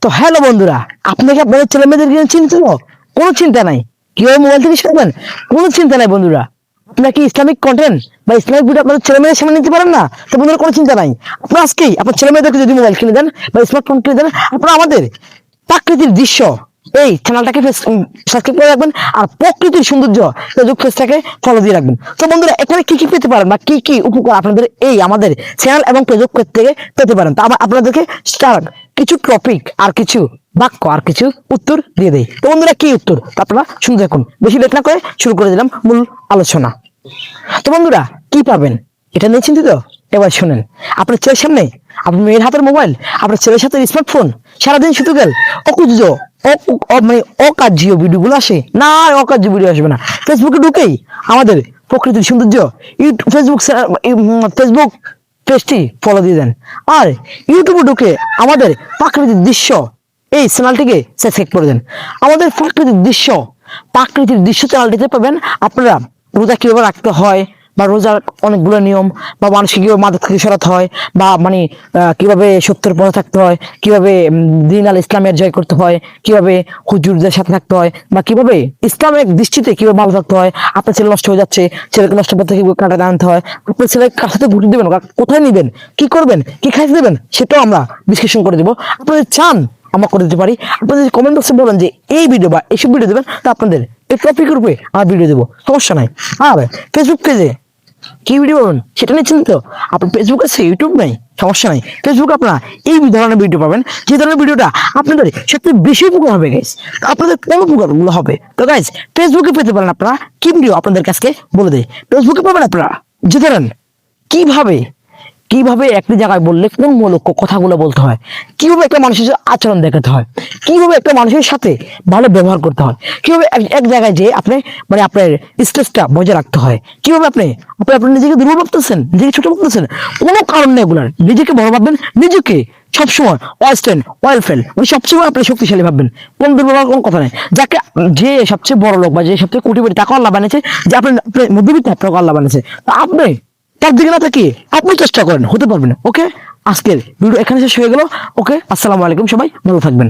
তো হ্যালো বন্ধুরা, আপনাকে আপনাদের ছেলে মেয়েদের চিন্তা তো কোনো চিন্তা নাই। কিভাবে মোবাইল থেকে শিখবেন কোনো চিন্তা নাই বন্ধুরা। আপনার কি ইসলামিক কন্টেন্ট বা ইসলামিক ভিডিও আপনাদের ছেলে মেয়েদের সামনে নিতে পারেন না, তো বন্ধুরা কোনো চিন্তা নাই। আপনার আজকেই আপনার ছেলে মেয়েদেরকে যদি মোবাইল কিনে দেন বা স্মার্টফোন কিনে দেন, আপনারা আমাদের প্রাকৃতিক দৃশ্য এই চ্যানেলটাকে সাবস্ক্রাইব করে রাখবেন, আর প্রকৃতির সৌন্দর্য ফেসবুক পেজটাকে ফলো দিয়ে রাখবেন। তো বন্ধুরা, এখানে কি কি পেতে পারেন বা কি কি উপকার আপনাদের এই আমাদের চ্যানেল এবং ফেসবুক পেজ থেকে পেতে পারেন, তা আপনাদেরকে স্টার্ট কিছু টপিক আর কিছু বাক্য আর কিছু উত্তর দিয়ে দেই। তো বন্ধুরা, কি উত্তর তা আপনারা শুনতে দেখুন। বেশি লেট না করে শুরু করে দিলাম মূল আলোচনা। তো বন্ধুরা, কি পাবেন এটা নিয়ে চিন্তিত? এবার শুনেন। আপনার ছেলের সামনে আপনার মেয়ের হাতের মোবাইল, আপনার ছেলের সাথে স্মার্টফোন, সারাদিন শুধু গেল অকুজ মানে অকার্য ভিডিওগুলো আসে না, আর অকার্য ভিডিও আসবে না। ফেসবুকে ঢুকেই আমাদের প্রকৃতির সৌন্দর্য ফেসবুক পেজটি ফলো দিয়ে দেন, আর ইউটিউবে ঢুকে আমাদের প্রাকৃতিক দৃশ্য এই চ্যানেলটিকে সাবস্ক্রাইব করে দেন। আমাদের প্রাকৃতিক দৃশ্য চ্যানেলটিতে পাবেন আপনারা রোজা কিভাবে রাখতে হয়, বা রোজার অনেকগুলো নিয়ম, বা মানুষকে কিভাবে মাদক থেকে সরাতে হয়, বা মানে কিভাবে সত্যের পথে থাকতে হয়, কিভাবে দিন আল ইসলামের জয় করতে হয়, কিভাবে হুজুরদের সাথে থাকতে হয়, বা কিভাবে ইসলামিক দৃষ্টিতে কিভাবে ভালো থাকতে হয়। আপনার ছেলে নষ্ট হয়ে যাচ্ছে, ছেলেকে নষ্ট করতে কিভাবে কাটাতে আনতে হয়, আপনার ছেলে কার সাথে ঘুরতে দেবেন, কোথায় নিবেন, কি করবেন, কি খাইতে দেবেন, সেটাও আমরা বিশ্লেষণ করে দেবো। আপনাদের চান আমরা করে দিতে পারি। আপনাদের কমেন্ট বক্সে বলেন যে এই ভিডিও বা এইসব ভিডিও দেবেন, তা আপনাদের এই টপিকের উপরে আমার ভিডিও দেবো, সমস্যা নাই। আর ফেসবুক পেজে কি ভিডিও পাবেন সেটা নিয়ে চিন্তিত? আপনার ফেসবুক আছে, ইউটিউব নাই, সমস্যা নাই। ফেসবুক আপনারা এই ধরনের ভিডিও পাবেন, যে ধরনের ভিডিওটা আপনাদের সবচেয়ে বেশি উপকার হবে গাইস। আপনাদের কোন উপকারগুলো হবে? তো গাইস, ফেসবুকে পেতে পারেন আপনারা কি ভিডিও, আপনাদের কাছে বলে দেয়। ফেসবুকে পাবেন আপনারা যে ধরেন কিভাবে কিভাবে একটি জায়গায় বললে কোন মূলক কথাগুলো বলতে হয়, কিভাবে একটা মানুষের সাথে আচরণ দেখাতে হয়, কিভাবে একটা মানুষের সাথে ভালো ব্যবহার করতে হয়, কিভাবে এক জায়গায় যে আপনি মানে আপনার স্ট্রেসটা বজায় রাখতে হয়, কিভাবে আপনি আপনি নিজেকে দুর্বল ভাবতেছেন, নিজেকে ছোট ভাবতেছেন, কোনো কারণ নেই এগুলার। নিজেকে বড় ভাববেন, নিজেকে সবসময় ওয়েল ফেল মানে সবসময় আপনি শক্তিশালী ভাববেন। কোন দুর্বল কোনো কথা নেই। যে সবচেয়ে বড় লোক বা যে সবচেয়ে কোটিপতি তাকে আল্লাহ বানিয়েছে, যে আপনি মধ্যবিত্ত আপনাকে আল্লাহ বানিয়েছে, তা আপনি তার দিকে না তাকিয়ে আপনি চেষ্টা করেন, হতে পারবেন। ওকে, আজকের ভিডিও এখানে শেষ হয়ে গেল। ওকে, আসসালামু আলাইকুম, সবাই ভালো থাকবেন।